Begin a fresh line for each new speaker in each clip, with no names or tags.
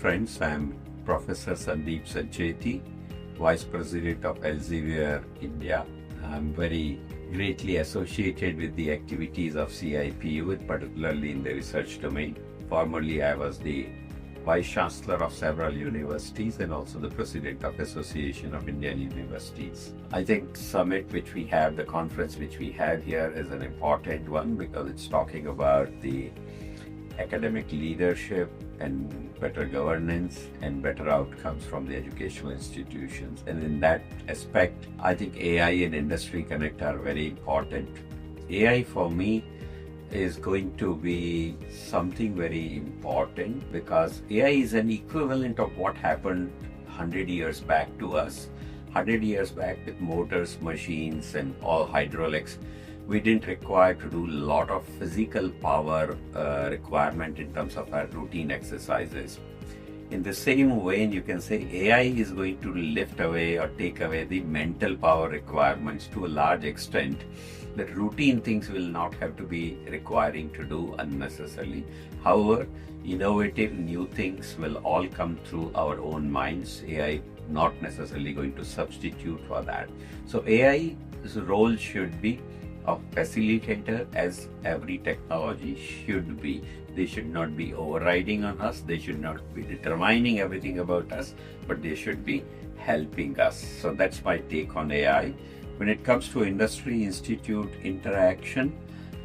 friends. I'm Professor Sandeep Sancheti, Vice President of Elsevier, India. I'm very greatly associated with the activities of CIPU, particularly in the research domain. Formerly, I was the Vice Chancellor of several universities and also the President of Association of Indian Universities. I think summit which we have, the conference which we have here is an important one because it's talking about the academic leadership and better governance and better outcomes from the educational institutions. And in that aspect, I think AI and Industry Connect are very important. AI for me is going to be something very important because AI is an equivalent of what happened 100 years back to us. 100 years back with motors, machines and all hydraulics, we didn't require to do a lot of physical power requirement in terms of our routine exercises. In the same vein, you can say AI is going to lift away or take away the mental power requirements to a large extent. The routine things will not have to be requiring to do unnecessarily. However, innovative new things will all come through our own minds. AI not necessarily going to substitute for that. So AI's role should be a facilitator, as every technology should be. They should not be overriding on us. They should not be determining everything about us, but they should be helping us. So that's my take on AI. When it comes to industry institute interaction,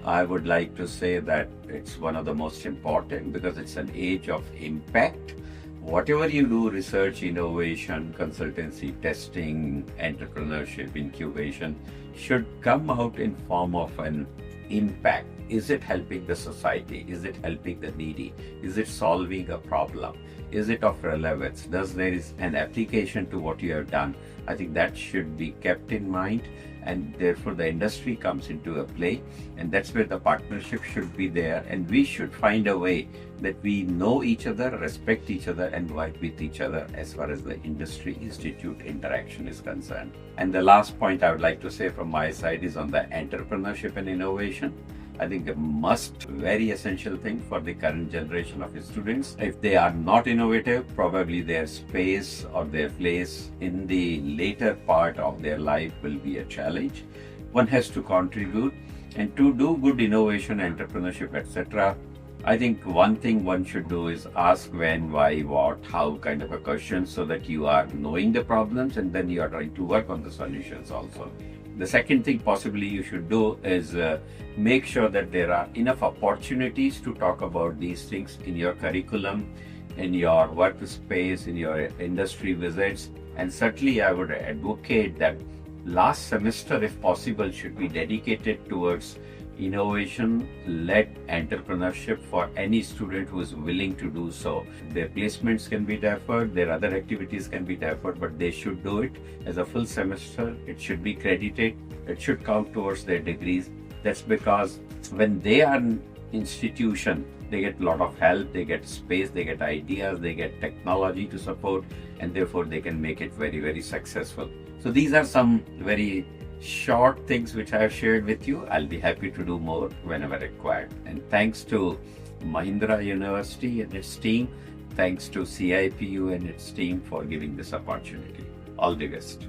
I would like to say that it's one of the most important because it's an age of impact. Whatever you do, research, innovation, consultancy, testing, entrepreneurship, incubation, should come out in form of an impact. Is it helping the society? Is it helping the needy? Is it solving a problem? Is it of relevance? Does there is an application to what you have done? I think that should be kept in mind, and therefore the industry comes into a play, and that's where the partnership should be there, and we should find a way that we know each other, respect each other and work with each other as far as the industry institute interaction is concerned. And the last point I would like to say from my side is on the entrepreneurship and innovation. I think a very essential thing for the current generation of students. If they are not innovative, probably their space or their place in the later part of their life will be a challenge. One has to contribute, and to do good innovation, entrepreneurship, etc. I think one thing one should do is ask when, why, what, how kind of a question, so that you are knowing the problems and then you are trying to work on the solutions also. The second thing possibly you should do is make sure that there are enough opportunities to talk about these things in your curriculum, in your workspace, in your industry visits. And certainly I would advocate that last semester, if possible, should be dedicated towards innovation-led entrepreneurship for any student who is willing to do so. Their placements can be deferred, their other activities can be deferred, but they should do it as a full semester. It should be credited. It should count towards their degrees. That's because when they are an institution, they get a lot of help, they get space, they get ideas, they get technology to support, and therefore they can make it very, very successful. So these are some very short things which I have shared with you. I'll be happy to do more whenever required. And thanks to Mahindra University and its team, thanks to CIPU and its team for giving this opportunity. All the best.